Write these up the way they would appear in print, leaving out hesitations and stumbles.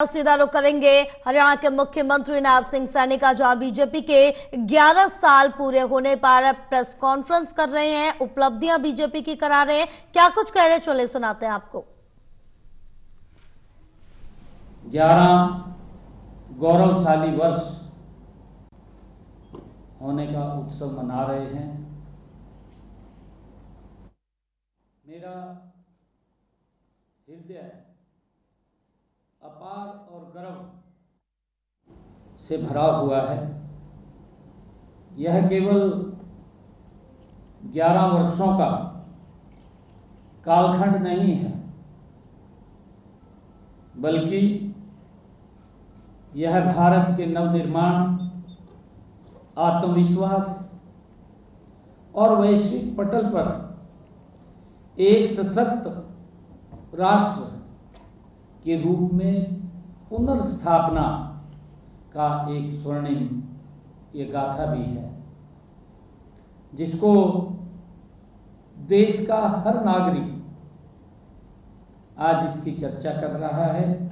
सीधा रुख करेंगे हरियाणा के मुख्यमंत्री नायब सिंह सैनी का, जो बीजेपी के 11 साल पूरे होने पर प्रेस कॉन्फ्रेंस कर रहे हैं, उपलब्धियां बीजेपी की करा रहे हैं। क्या कुछ कह रहे, चले सुनाते हैं आपको। 11 गौरवशाली वर्ष होने का उत्सव मना रहे हैं। मेरा हृदय अपार और गर्व से भरा हुआ है। यह केवल 11 वर्षों का कालखंड नहीं है, बल्कि यह भारत के नवनिर्माण, आत्मविश्वास और वैश्विक पटल पर एक सशक्त राष्ट्र के रूप में पुनर्स्थापना का एक स्वर्णिम ये गाथा भी है, जिसको देश का हर नागरिक आज इसकी चर्चा कर रहा है।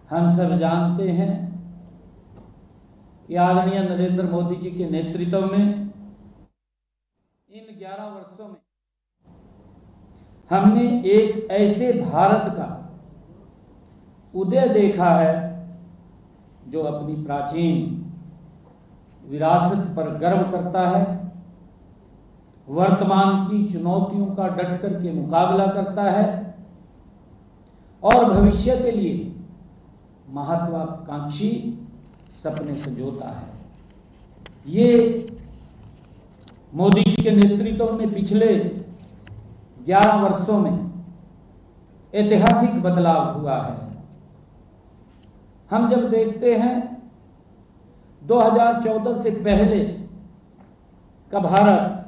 हम सब जानते हैं कि आदरणीय नरेंद्र मोदी जी के नेतृत्व में इन 11 वर्षों में हमने एक ऐसे भारत का उदय देखा है जो अपनी प्राचीन विरासत पर गर्व करता है, वर्तमान की चुनौतियों का डट कर के मुकाबला करता है और भविष्य के लिए महत्वाकांक्षी सपने संजोता है। ये मोदी जी के नेतृत्व में पिछले 11 वर्षों में ऐतिहासिक बदलाव हुआ है। हम जब देखते हैं 2014 से पहले का भारत,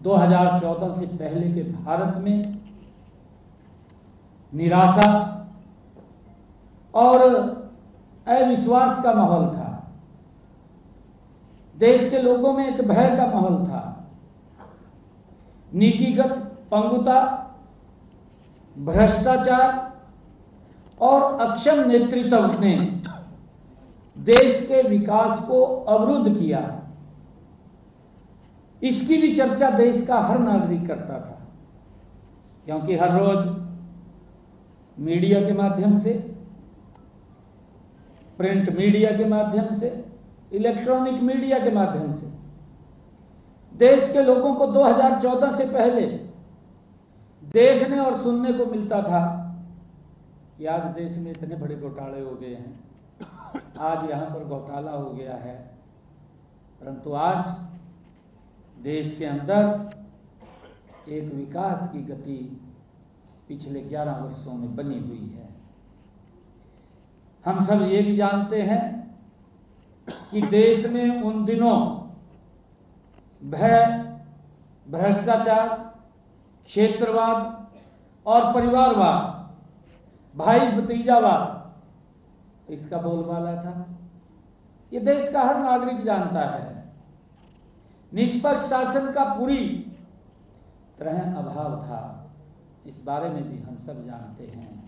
2014 से पहले के भारत में निराशा और अविश्वास का माहौल था। देश के लोगों में एक भय का माहौल था। नीतिगत पंगुता, भ्रष्टाचार और अक्षम नेतृत्व ने देश के विकास को अवरुद्ध किया। इसकी भी चर्चा देश का हर नागरिक करता था, क्योंकि हर रोज मीडिया के माध्यम से, प्रिंट मीडिया के माध्यम से, इलेक्ट्रॉनिक मीडिया के माध्यम से देश के लोगों को 2014 से पहले देखने और सुनने को मिलता था कि आज देश में इतने बड़े घोटाले हो गए हैं, आज यहां पर घोटाला हो गया है। परंतु आज देश के अंदर एक विकास की गति पिछले 11 वर्षों में बनी हुई है। हम सब ये भी जानते हैं कि देश में उन दिनों भय, भ्रष्टाचार, क्षेत्रवाद और परिवारवाद, भाई भतीजावाद इसका बोलबाला था। ये देश का हर नागरिक जानता है। निष्पक्ष शासन का पूरी तरह अभाव था, इस बारे में भी हम सब जानते हैं।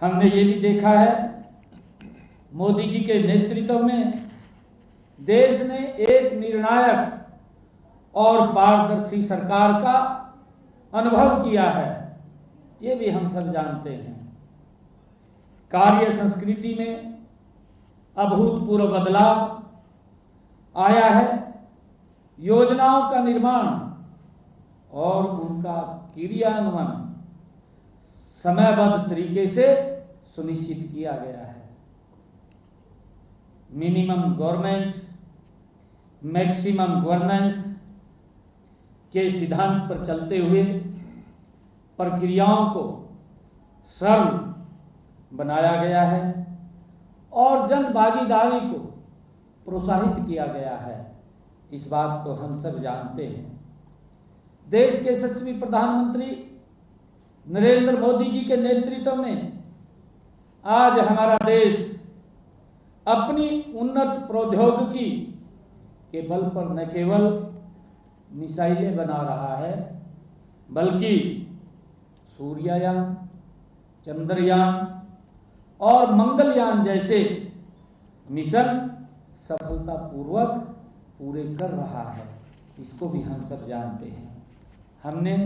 हमने ये भी देखा है, मोदी जी के नेतृत्व में देश ने एक निर्णायक और पारदर्शी सरकार का अनुभव किया है, ये भी हम सब जानते हैं। कार्य संस्कृति में अभूतपूर्व बदलाव आया है। योजनाओं का निर्माण और उनका क्रियान्वयन समयबद्ध तरीके से सुनिश्चित किया गया है। मिनिमम गवर्नमेंट, मैक्सिमम गवर्नेंस के सिद्धांत पर चलते हुए प्रक्रियाओं को सरल बनाया गया है और जन भागीदारी को प्रोत्साहित किया गया है। इस बात को हम सब जानते हैं। देश के यशस्वी प्रधानमंत्री नरेंद्र मोदी जी के नेतृत्व में आज हमारा देश अपनी उन्नत प्रौद्योगिकी के बल पर न केवल मिसाइलें बना रहा है, बल्कि सूर्यायान, चंद्रयान और मंगलयान जैसे मिशन सफलतापूर्वक पूरे कर रहा है, इसको भी हम सब जानते हैं। हमने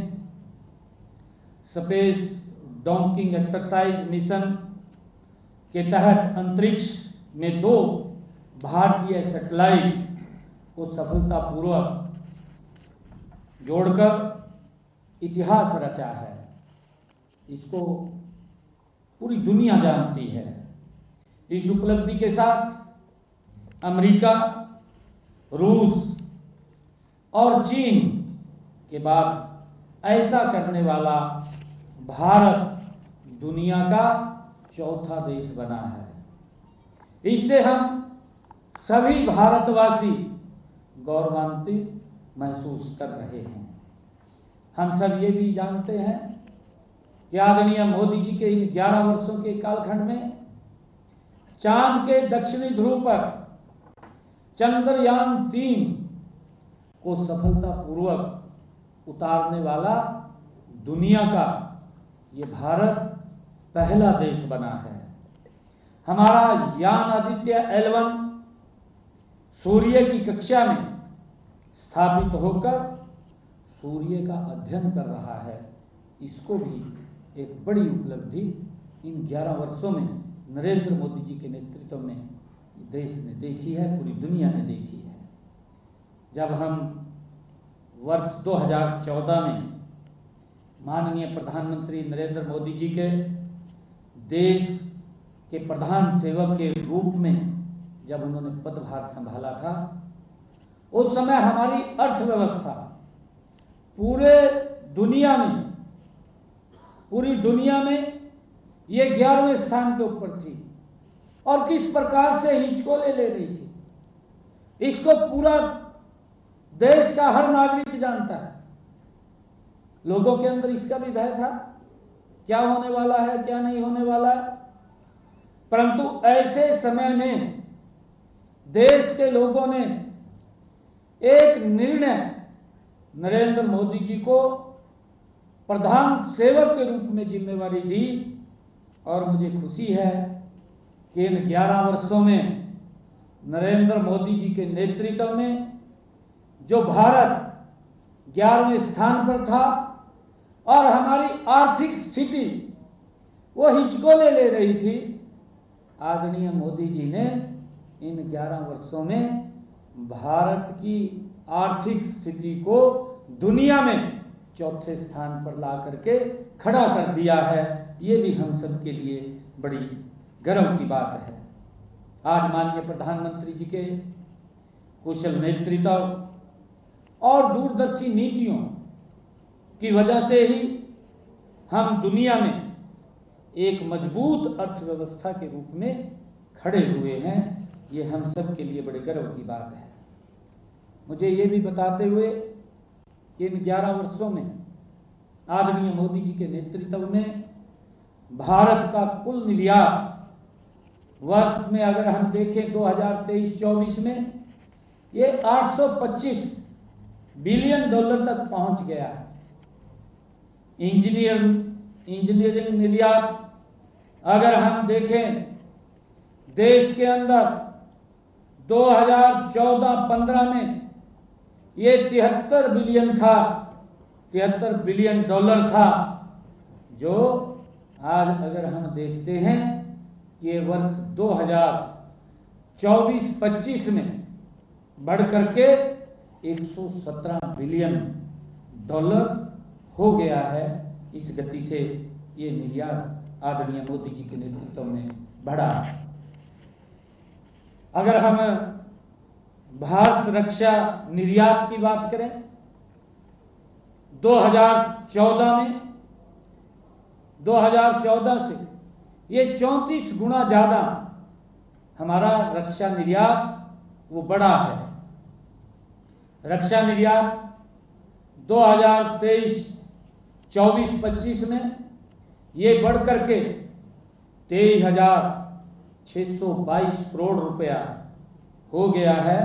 स्पेस डॉकिंग एक्सरसाइज मिशन के तहत अंतरिक्ष में 2 भारतीय सैटेलाइट को सफलतापूर्वक जोड़कर इतिहास रचा है। इसको पूरी दुनिया जानती है। इस उपलब्धि के साथ अमेरिका, रूस और चीन के बाद ऐसा करने वाला भारत दुनिया का चौथा देश बना है। इससे हम सभी भारतवासी गौरवान्वित महसूस कर रहे हैं। हम सब ये भी जानते हैं कि आदरणीय मोदी जी के इन 11 वर्षों के कालखंड में चांद के दक्षिणी ध्रुव पर चंद्रयान 3 को सफलतापूर्वक उतारने वाला दुनिया का ये भारत पहला देश बना है। हमारा यान आदित्य L1 सूर्य की कक्षा में स्थापित होकर सूर्य का अध्ययन कर रहा है। इसको भी एक बड़ी उपलब्धि इन 11 वर्षों में नरेंद्र मोदी जी के नेतृत्व में देश ने देखी है, पूरी दुनिया ने देखी है। जब हम वर्ष 2014 में माननीय प्रधानमंत्री नरेंद्र मोदी जी के देश के प्रधान सेवक के रूप में जब उन्होंने पदभार संभाला था, उस समय हमारी अर्थव्यवस्था पूरी दुनिया में ये 11वें स्थान के ऊपर थी और किस प्रकार से हिचकोले ले रही थी, इसको पूरा देश का हर नागरिक जानता है। लोगों के अंदर इसका भी भय था, क्या होने वाला है, क्या नहीं होने वाला है। परंतु ऐसे समय में देश के लोगों ने एक निर्णय नरेंद्र मोदी जी को प्रधान सेवक के रूप में जिम्मेवारी दी और मुझे खुशी है कि इन 11 वर्षों में नरेंद्र मोदी जी के नेतृत्व में जो भारत 11वें स्थान पर था और हमारी आर्थिक स्थिति वो हिचकोले ले रही थी, आदरणीय मोदी जी ने इन 11 वर्षों में भारत की आर्थिक स्थिति को दुनिया में चौथे स्थान पर ला करके खड़ा कर दिया है। ये भी हम सब के लिए बड़ी गर्व की बात है। आज माननीय प्रधानमंत्री जी के कुशल नेतृत्व और दूरदर्शी नीतियों की वजह से ही हम दुनिया में एक मजबूत अर्थव्यवस्था के रूप में खड़े हुए हैं। ये हम सब के लिए बड़े गर्व की बात है। मुझे ये भी बताते हुए कि इन 11 वर्षों में आदरणीय मोदी जी के नेतृत्व में भारत का कुल निर्यात वर्ष में अगर हम देखें 2023-24 में ये $825 बिलियन तक पहुंच गया है। इंजीनियरिंग निर्यात अगर हम देखें देश के अंदर 2014-15 में ये $73 बिलियन था, जो आज अगर हम देखते हैं कि ये वर्ष 2024-25 में बढ़ करके $117 बिलियन हो गया है। इस गति से ये निर्यात आदरणीय मोदी जी के नेतृत्व में बढ़ा। अगर हम भारत रक्षा निर्यात की बात करें 2014 से ये 34 गुना ज्यादा हमारा रक्षा निर्यात वो बढ़ा है। रक्षा निर्यात 2023-24-25 में ये बढ़ करके 23,622 करोड़ रुपया हो गया है।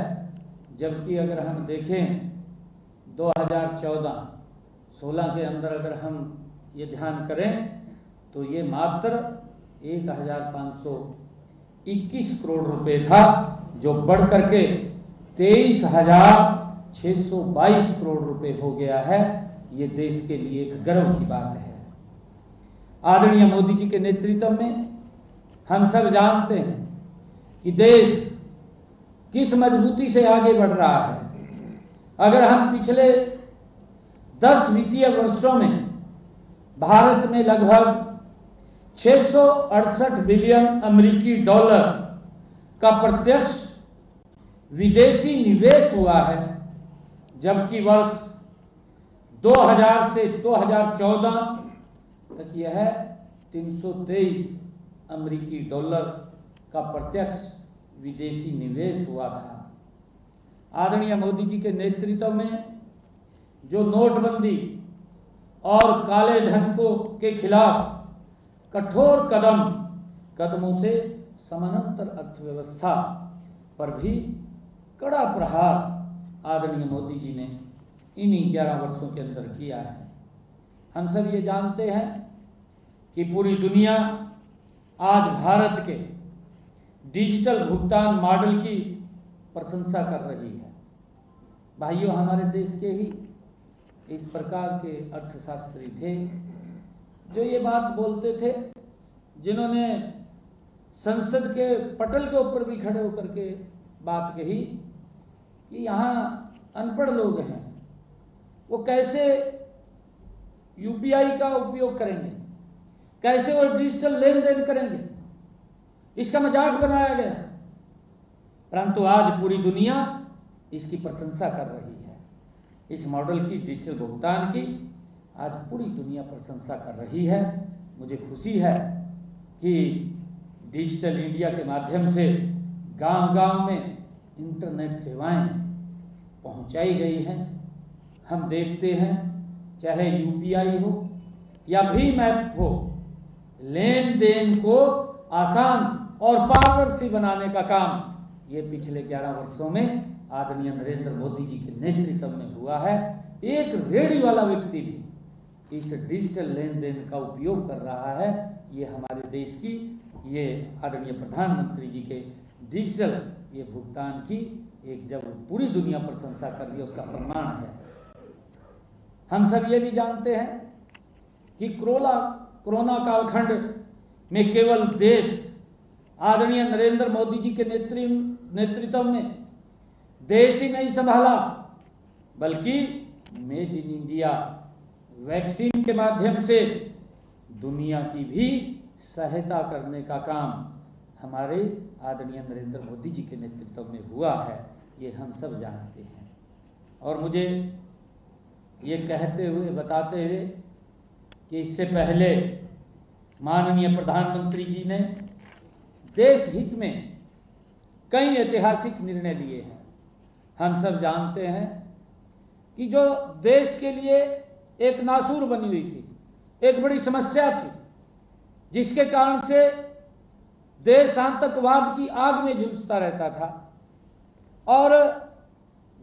जबकि अगर हम देखें 2014-16 के अंदर अगर हम ये ध्यान करें तो ये मात्र 1521 करोड़ रुपए था, जो बढ़ करके 23,622 करोड़ रुपए हो गया है। ये देश के लिए एक गर्व की बात है। आदरणीय मोदी जी के नेतृत्व में हम सब जानते हैं कि देश किस मजबूती से आगे बढ़ रहा है। अगर हम पिछले 10 वित्तीय वर्षों में भारत में लगभग 668 बिलियन अमेरिकी डॉलर का प्रत्यक्ष विदेशी निवेश हुआ है, जबकि वर्ष 2000 से 2014 तक यह 323 अमेरिकी डॉलर का प्रत्यक्ष विदेशी निवेश हुआ था। आदरणीय मोदी जी के नेतृत्व में जो नोटबंदी और काले धन के खिलाफ कठोर कदमों से समानांतर अर्थव्यवस्था पर भी कड़ा प्रहार आदरणीय मोदी जी ने इन्हीं 11 वर्षों के अंदर किया है। हम सब ये जानते हैं कि पूरी दुनिया आज भारत के डिजिटल भुगतान मॉडल की प्रशंसा कर रही है। भाइयों, हमारे देश के ही इस प्रकार के अर्थशास्त्री थे जो ये बात बोलते थे, जिन्होंने संसद के पटल के ऊपर भी खड़े होकर के बात कही कि यहाँ अनपढ़ लोग हैं, वो कैसे यूपीआई का उपयोग करेंगे, कैसे वो डिजिटल लेन देन करेंगे। इसका मजाक बनाया गया, परंतु आज पूरी दुनिया इसकी प्रशंसा कर रही है। इस मॉडल की, डिजिटल भुगतान की आज पूरी दुनिया प्रशंसा कर रही है। मुझे खुशी है कि डिजिटल इंडिया के माध्यम से गांव-गांव में इंटरनेट सेवाएं पहुंचाई गई हैं। हम देखते हैं, चाहे यूपीआई हो या भीम ऐप हो, लेन देन को आसान और पारदर्शी बनाने का काम ये पिछले 11 वर्षों में आदरणीय नरेंद्र मोदी जी के नेतृत्व में हुआ है। एक रेडी वाला व्यक्ति भी इस डिजिटल लेन देन का उपयोग कर रहा है। ये हमारे देश की, ये आदरणीय प्रधानमंत्री जी के डिजिटल ये भुगतान की एक जब पूरी दुनिया प्रशंसा कर रही है, उसका प्रमाण है। हम सब ये भी जानते हैं कि कोरोना कालखंड में केवल देश आदरणीय नरेंद्र मोदी जी के नेतृत्व में देश ही नहीं संभाला, बल्कि मेड इन इंडिया वैक्सीन के माध्यम से दुनिया की भी सहायता करने का काम हमारे आदरणीय नरेंद्र मोदी जी के नेतृत्व में हुआ है। ये हम सब जानते हैं। और मुझे ये कहते हुए, बताते हुए कि इससे पहले माननीय प्रधानमंत्री जी ने देश हित में कई ऐतिहासिक निर्णय लिए हैं। हम सब जानते हैं कि जो देश के लिए एक नासूर बनी हुई थी, एक बड़ी समस्या थी, जिसके कारण से देश आतंकवाद की आग में झुलसता रहता था और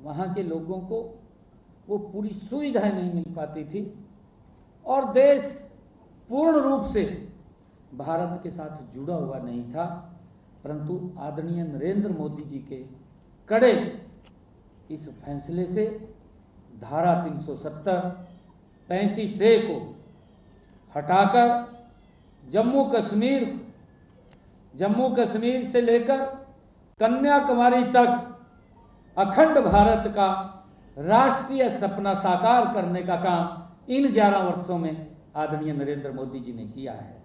वहां के लोगों को वो पूरी सुविधाएं नहीं मिल पाती थी और देश पूर्ण रूप से भारत के साथ जुड़ा हुआ नहीं था। परंतु आदरणीय नरेंद्र मोदी जी के कड़े इस फैसले से धारा 370, 35A को हटाकर जम्मू कश्मीर से लेकर कन्याकुमारी तक अखंड भारत का राष्ट्रीय सपना साकार करने का काम इन 11 वर्षों में आदरणीय नरेंद्र मोदी जी ने किया है।